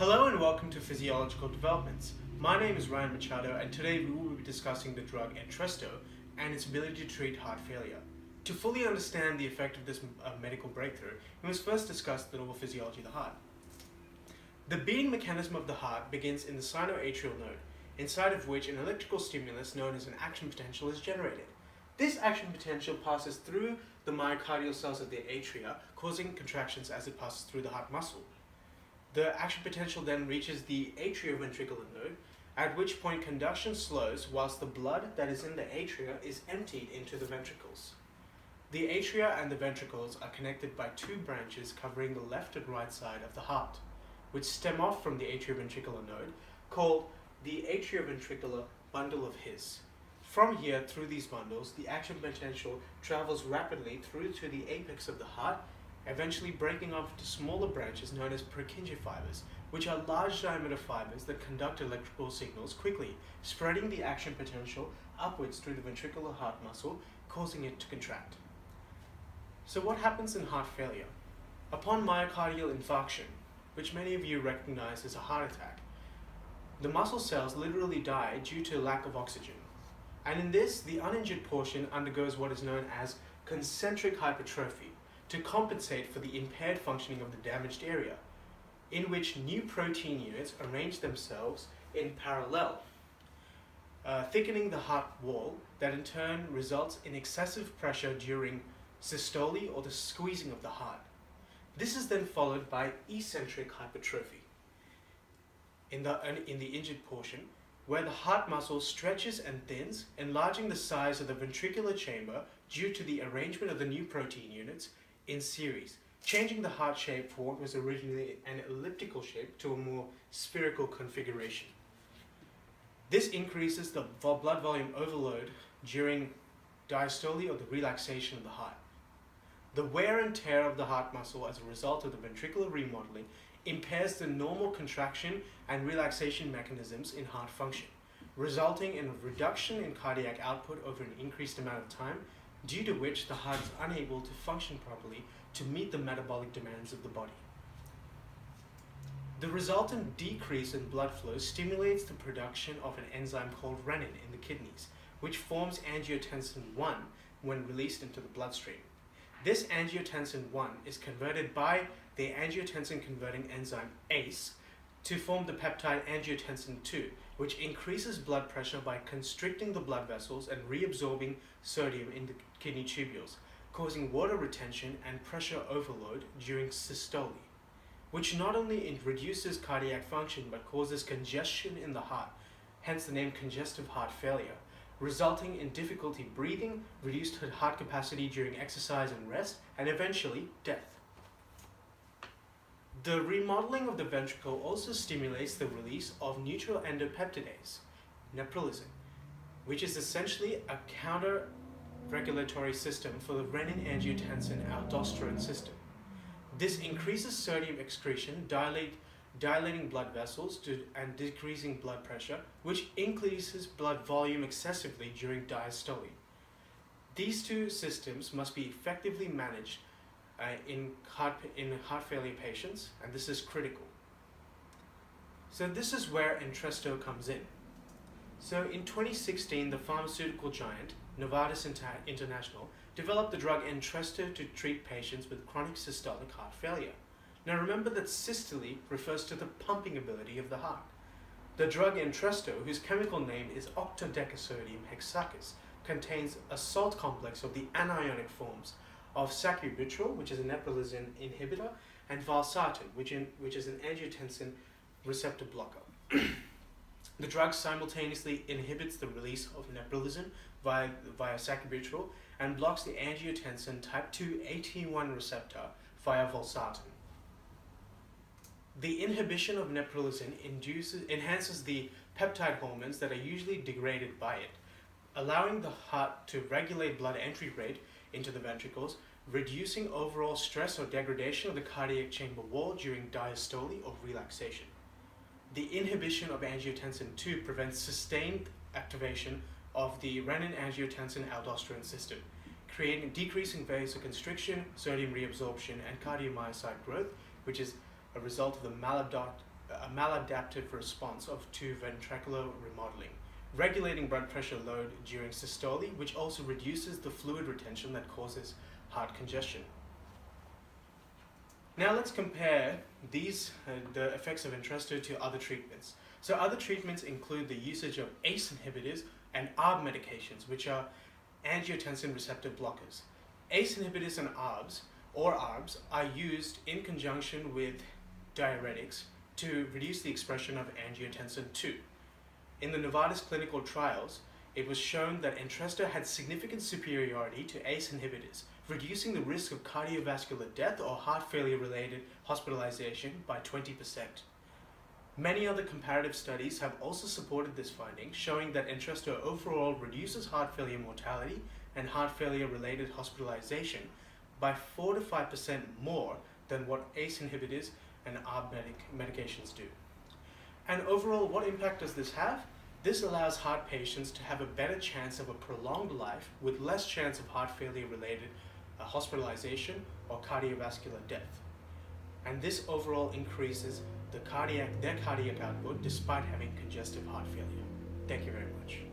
Hello and welcome to Physiological Developments. My name is Ryan Machado and today we will be discussing the drug Entresto and its ability to treat heart failure. To fully understand the effect of this medical breakthrough, we must first discuss the normal physiology of the heart. The beating mechanism of the heart begins in the sinoatrial node, inside of which an electrical stimulus known as an action potential is generated. This action potential passes through the myocardial cells of the atria, causing contractions as it passes through the heart muscle. The action potential then reaches the atrioventricular node, at which point conduction slows whilst the blood that is in the atria is emptied into the ventricles. The atria and the ventricles are connected by two branches covering the left and right side of the heart, which stem off from the atrioventricular node, called the atrioventricular bundle of His. From here, through these bundles, the action potential travels rapidly through to the apex of the heart, eventually breaking off into smaller branches known as Purkinje fibers, which are large diameter fibers that conduct electrical signals quickly, spreading the action potential upwards through the ventricular heart muscle, causing it to contract. So what happens in heart failure? Upon myocardial infarction, which many of you recognize as a heart attack, the muscle cells literally die due to lack of oxygen. And in this, the uninjured portion undergoes what is known as concentric hypertrophy, to compensate for the impaired functioning of the damaged area, in which new protein units arrange themselves in parallel, thickening the heart wall that in turn results in excessive pressure during systole or the squeezing of the heart. This is then followed by eccentric hypertrophy in the injured portion, where the heart muscle stretches and thins, enlarging the size of the ventricular chamber due to the arrangement of the new protein units in series, changing the heart shape for what was originally an elliptical shape to a more spherical configuration. This increases the blood volume overload during diastole or the relaxation of the heart. The wear and tear of the heart muscle as a result of the ventricular remodeling impairs the normal contraction and relaxation mechanisms in heart function, resulting in a reduction in cardiac output over an increased amount of time, due to which the heart is unable to function properly to meet the metabolic demands of the body. The resultant decrease in blood flow stimulates the production of an enzyme called renin in the kidneys, which forms angiotensin I when released into the bloodstream. This angiotensin I is converted by the angiotensin converting enzyme ACE to form the peptide angiotensin II, which increases blood pressure by constricting the blood vessels and reabsorbing sodium in the kidney tubules, causing water retention and pressure overload during systole, which not only reduces cardiac function but causes congestion in the heart, hence the name congestive heart failure, resulting in difficulty breathing, reduced heart capacity during exercise and rest, and eventually death. The remodeling of the ventricle also stimulates the release of neuroendopeptidase, neprilysin, which is essentially a counter-regulatory system for the renin-angiotensin-aldosterone system. This increases sodium excretion, dilating blood vessels and decreasing blood pressure, which increases blood volume excessively during diastole. These two systems must be effectively managed in heart failure patients, and this is critical. So this is where Entresto comes in. So in 2016, the pharmaceutical giant Novartis International developed the drug Entresto to treat patients with chronic systolic heart failure. Now remember that systole refers to the pumping ability of the heart. The drug Entresto, whose chemical name is octodecasodium hexachus, contains a salt complex of the anionic forms of sacubitril, which is a neprilysin inhibitor, and valsartan, which is an angiotensin receptor blocker. The drug simultaneously inhibits the release of neprilysin via sacubitril and blocks the angiotensin type 2 AT1 receptor via valsartan. The inhibition of neprilysin enhances the peptide hormones that are usually degraded by it, allowing the heart to regulate blood entry rate into the ventricles, reducing overall stress or degradation of the cardiac chamber wall during diastole or relaxation. The inhibition of angiotensin II prevents sustained activation of the renin-angiotensin-aldosterone system, decreasing vasoconstriction, sodium reabsorption, and cardiomyocyte growth, which is a result of the a maladaptive response to ventricular remodeling, regulating blood pressure load during systole, which also reduces the fluid retention that causes heart congestion. Now let's compare the effects of Entresto to other treatments. So other treatments include the usage of ACE inhibitors and ARB medications, which are angiotensin receptor blockers. ACE inhibitors and ARBs are used in conjunction with diuretics to reduce the expression of angiotensin II. In the Novartis clinical trials, it was shown that Entresto had significant superiority to ACE inhibitors, reducing the risk of cardiovascular death or heart failure-related hospitalization by 20%. Many other comparative studies have also supported this finding, showing that Entresto overall reduces heart failure mortality and heart failure-related hospitalization by 4 to 5% more than what ACE inhibitors and ARB medications do. And overall, what impact does this have? This allows heart patients to have a better chance of a prolonged life with less chance of heart failure-related hospitalization or cardiovascular death. And this overall increases their cardiac output despite having congestive heart failure. Thank you very much.